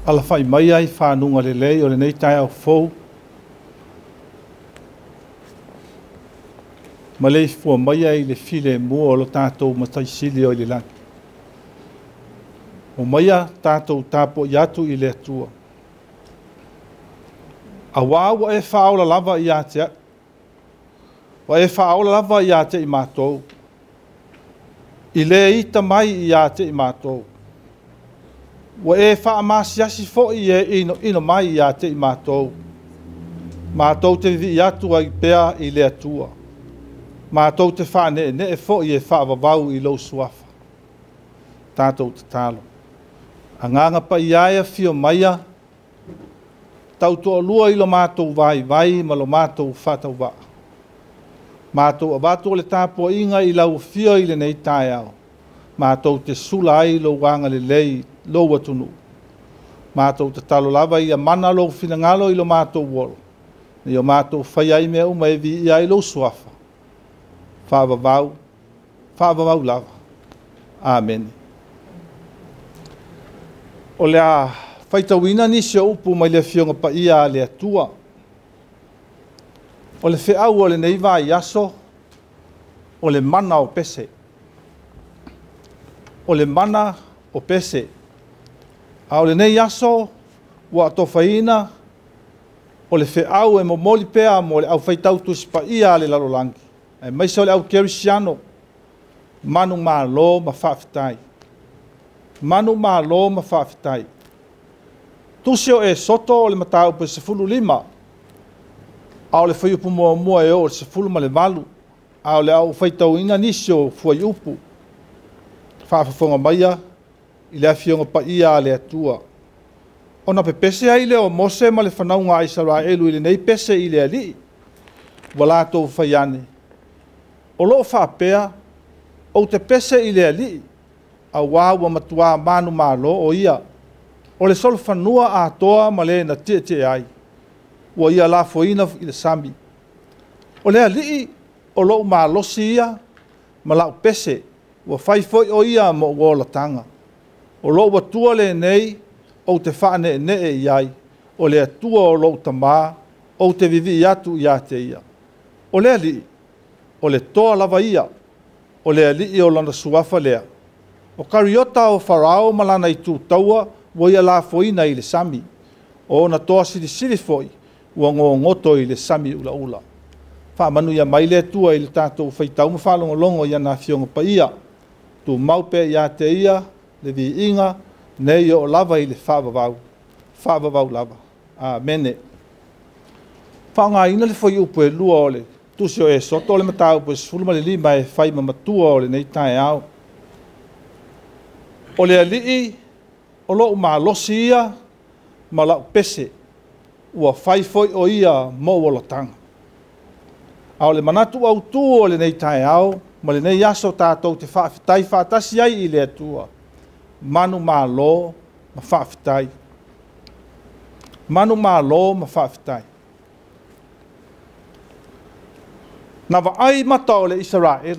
ala fai mai ai whanunga le lei o le nei tai au fou. Ma lei fua mai ai le file mua o lo tātou matai sili o le langi. O maia tātou tāpo i atu i le atua. A wāua e whaola lava i atea. Wa e whaola lava i atea i mātou. I le ita mai i atea i mātou. Wa e whaamasiasi fo i e ino mai i atea i mātou. Mātou te vi i atu ai pea i le atua. Mātou te whane ne e fo i e whaavavau i lau suafa. Tātou te talo. Anganga pa i aia fio maia. Tau toa lua i lo mātou vai ma lo mātou whatau waa. Mātou avato le tāpua inga i lau fio i le nei tae au. Mātou te sula ai lo wanga le lei lo watunu. Mātou te talo lava i a mana lo finangalo i lo mātou wolo. Ni o mātou whai ai mea uma e vi i ai lo suafa. Whaavavau lava. Amen. O lea whaitawina ni se upu mai le fionga pa ia le atua. O le whiau o le neiva i aso, o le mana o pese. O le mana o pese. A o le nei aso, ua atofaina, o le whiau e momoli pea mo le au whaitautus pa ia le lalolangi. E maisa o le au kerisiano, manu maa lo ma whaafitai. Manu maa lo ma whaafitai. Tusio e soto o le matau pe se fulu lima. A o le whaiupu mua e o se fulu ma le malu. A o le au whaitau ina nisio fuai upu. Whaafafonga maia i le afionga pa ia le atua. O na pe pese ai leo mose ma le whanaunga Israelu i le nei pese i le ali. Walato whaiane. O loo whaapea o te pese i le ali. A wawa matua manu malo o ia. O le sol whanua a toa ma le na te ai. Ua ia la foina i le sami. O le alii o loo malosi ia ma lau pese. Ua whaifoi o ia mo wola tanga. O loo watua le nei o te whaane ne e iai. O le atua o loo tamā o te vivi i atu i ate ia. O le alii o le toa lava ia. O le alii o lana suafa lea. O kariota o farao malana i tu taua ua ia la foina i le sami. O na toa sili foi ua ngoto i le sami ula ula. Whaamanu ia mai le tua i le tātou whaitau ma whalongolongo ia na fionga pa ia. Tu maupe ia te ia, le vi inga, nei o lava i le whaavavau. Whaavavau lava. Amene. Whaonga ina le foi upu e lua o le. Tusio e soto o le matau upu e sfuluma le lima e whaima matua o le nei tae au. O le alii, o loo malosi ia, ma lau pese, ua whaifoi o ia mo walotanga. A o le manatu au tu o le nei tae au, ma le nei aso tātou te whaafitai whaatasi ai i le atua. Manu malo ma whaafitai. Manu malo ma whaafitai. Na waai mata o le Israel.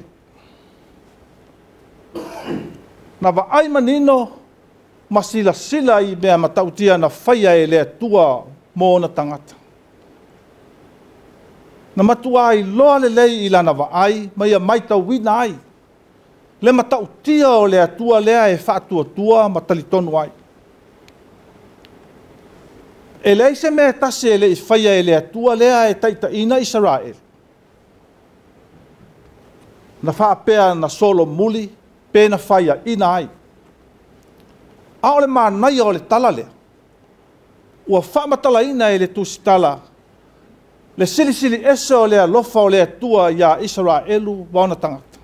Na waai manino masila i mea matautia na whaia e le atua mō na tangata. Na matua ai loa le lei i lana waai, mai a maita wina ai. Le matautia o le atua lea e whaatua matalitonu ai. E lei se mea tase e le i whaia e le atua lea e taita ina Israel. Na whaapea na solo muli, pe na whaia ina ai. A ole maa nai o le tala lea. Ua whaamatala ina e le tusitala. Le silisili ese o lea lofa o lea tua ia Israelu wauna tangata.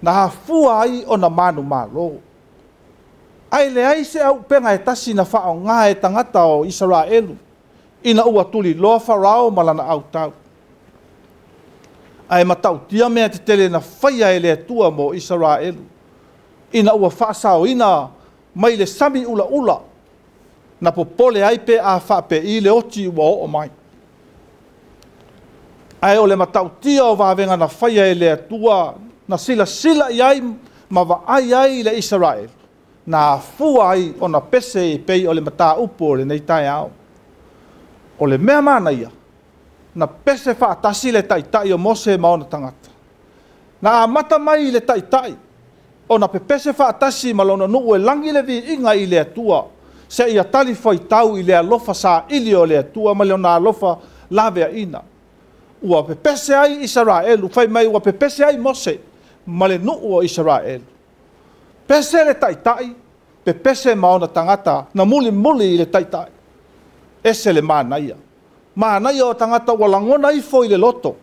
Na hafua ai o na manu malo. Ai le ai se au penga e tasi na whao ngā e tangata o Israelu. Ina ua tuli loa farao malana au tau. Ai matau tia mea te tele na whaia e lea tua mo Israelu. Ina ua whaasao ina mai le sami ula ula. Na popole ai pe a whape i le oti ua o mai. Ai o le matau tia o wawenga na whaia e lea tua na sila i ai ma wa ai le Israel. na fua ai ona pese i pei o le mata upo o le nei tai au. O le mea mana ia, na pese whaatasi le taitai o Mose ma ona tangata. Na amata mai le taitai, o na pepese whaatasi ma lona nuu e langi le vi inga i le atua, se ia tali foi tau i le alofa sa ili o le atua, ma leona alofa lavea ina. Ua pepese ai Israelu, fai mai ua pepese ai Mose, ma le nuu o Israelu. Pese le taitai, pepese ma ona tangata, na muli muli i le taitai. Ese le manaia. Manaia o tangata walangona i foi le loto.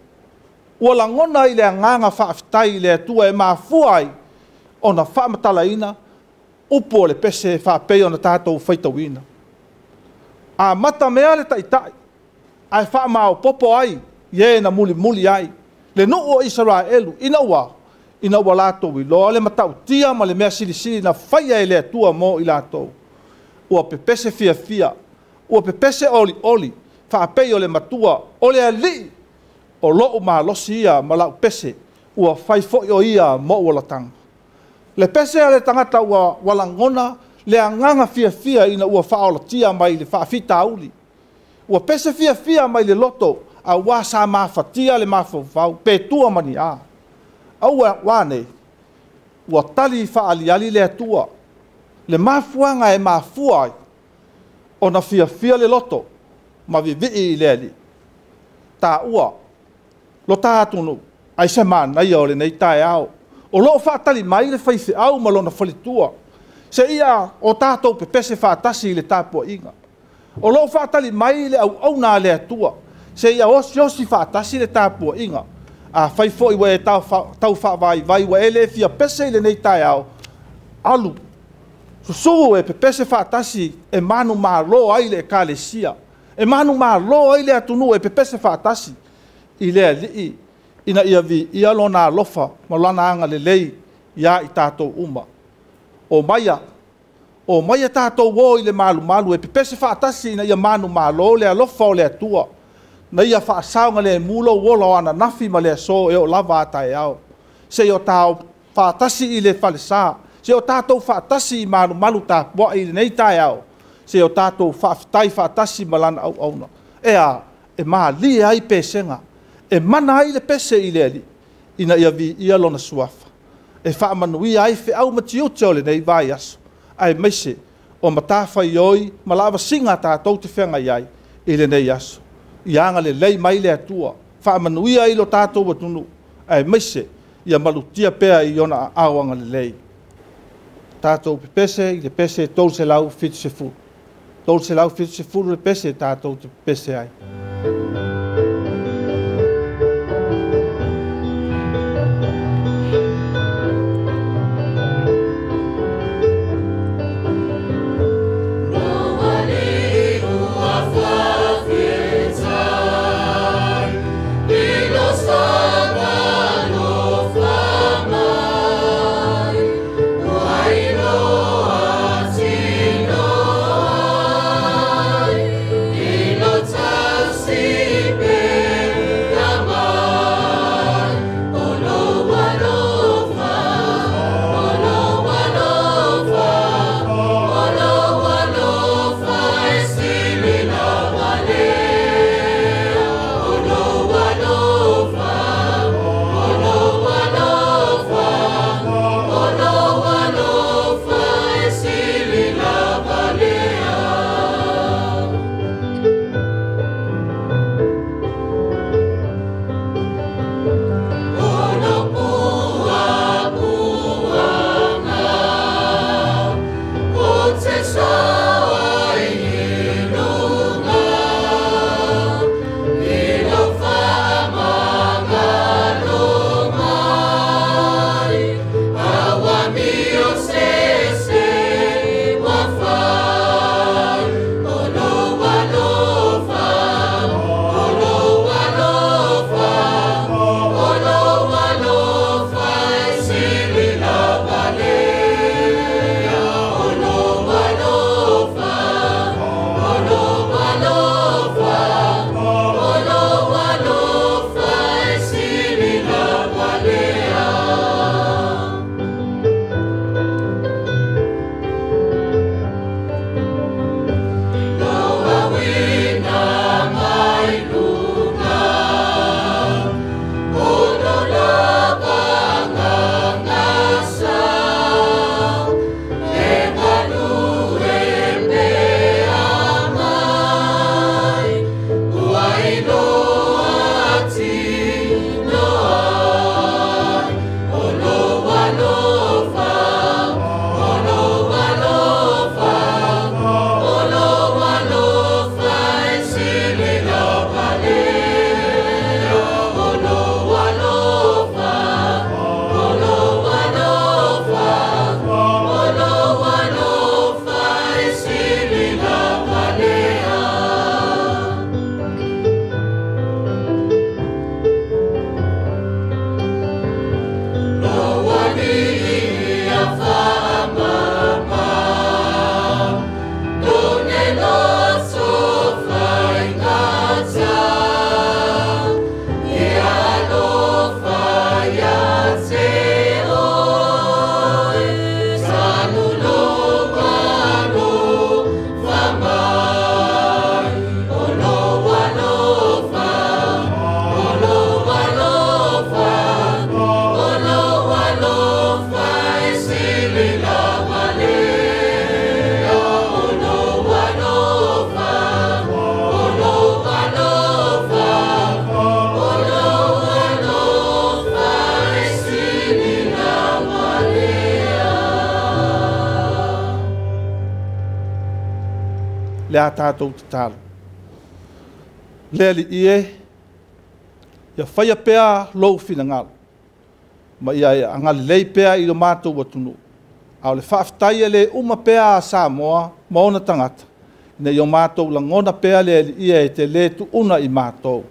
Walangona i le anganga whaafitai le atua e maafuai o na whaamatalaina upo le pese whaapei o na tātou whaitawina. A mata mea le taitai. Ai whaamao popo ai, ye na muli muli ai. Le nuu o Israelu, ina ua lātou i loa le matau tia ma le mea silisili na whaia e le atua mo i lātou. Ua pepese fia fia. Ua pepese oli oli, whaapei o le matua, o le ali, o loo maa losi ia ma lau pese, ua whaifoi o ia mo ua tanga. Le pese a le tangata ua walangona, le anganga fia fia ina ua whaola tia mai le whaafita auli. Ua pese fia fia mai le loto, a ua sa mawhatia le mawhau, pe tua mani a. Aua wane, ua tali whaaliali le atua, le mafuanga e mafuai, o na fia fia le loto, ma vivi i le ali. Tā ua, lo tātunu, ai se mana ia o le nei tae au. O loo whaatali mai le whaife au ma lona whalitua. Se ia o tātou pepese whaatasi i le tāpua inga. O loo whaatali mai le au nā le atua. Se ia osi whaatasi le tāpua inga. A whaifo i we tau whaavai vai wa ele fia pese i le nei tae au. Alu. Susu e pepese whaatasi e manu mālo ai le kālesia. E manu mālo ai le atunu e pepese whaatasi. I lea lii, ina ia vi, ia lona alofa, ma lana anga le lei, ia i tātou uma. O maia tātou wo i le malu, e pepese whaatasi ina ia manu mālo le alofa o le atua. Na ia whaasaunga le mulo wolo ana nafi ma le so e o lava ata e au. Se o tāu whaatasi i le whalesa, se o tātou whaatasi i malu tā pua i nei tae au. Se o tātou whaafitai whaatasi malana au auna. Ea, e maa li ai pesenga. E mana ai le pese i le ali. Ina ia vi ia lona suafa. E whaamanui ai fe au matiute o le nei vai aso. Ai meise, o matawhai oi, malawa singa tātou te whenga iai, i le nei aso. I anga le lei mai le atua. Whaamanui ai lo tātou watunu. Ai meise, ia malutia pea i ona awanga le lei. Tātou pese, i le pese tol se lau fitu se fu. Tol se lau fitu se fu le pese tātou te pese ai. See le a tātou te talo. Le li ie, ia whaia pēa lou whina ngalo. Ma ia angali lei pēa i lo mātou watunu. Au le whaaftaia le uma pēa a Samoa, maona tangata. Ina i o mātou langona pēa le li ie e te le tu una i mātou.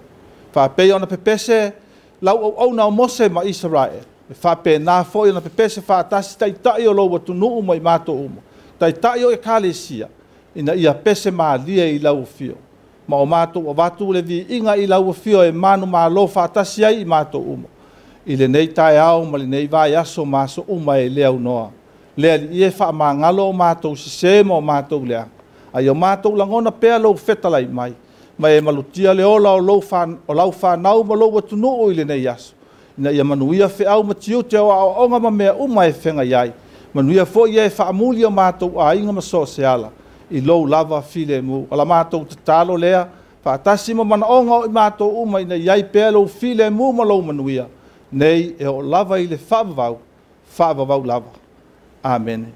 Whaapea ona pepese, lau au na o mose ma Israel. Whape nā fōi ona pepese whaatasi tai tai o lou watunu uma i mātou uma. Tai tai o e kālesia. Ina ia pese mā lia i lau fio. Ma o mātou o watu le vi inga i lau fio e manu mā lo whaatasi ai i mātou uma. I le nei tae au ma le nei vai aso māso uma e lea unoa. Lea li ie wha mā ngalo o mātou si sema o mātou lea. Ai o mātou langona pēa lou whetalai mai. Ma e malutia le ola o lau whanau ma lou watunu o i le nei aso. Ina ia manuia whi au ma tiu te o onga ma mea uma e whenga iai. Manuia fo ia e whaamuli o mātou a inga ma so se ala. I lou lava file mu. Ala mātou te talo lea. Whaatasi ma mana onga o i mātou uma ina iai pēa lou file mu ma lou manuia. Nei e o lava i le whaavavau lava. Amen.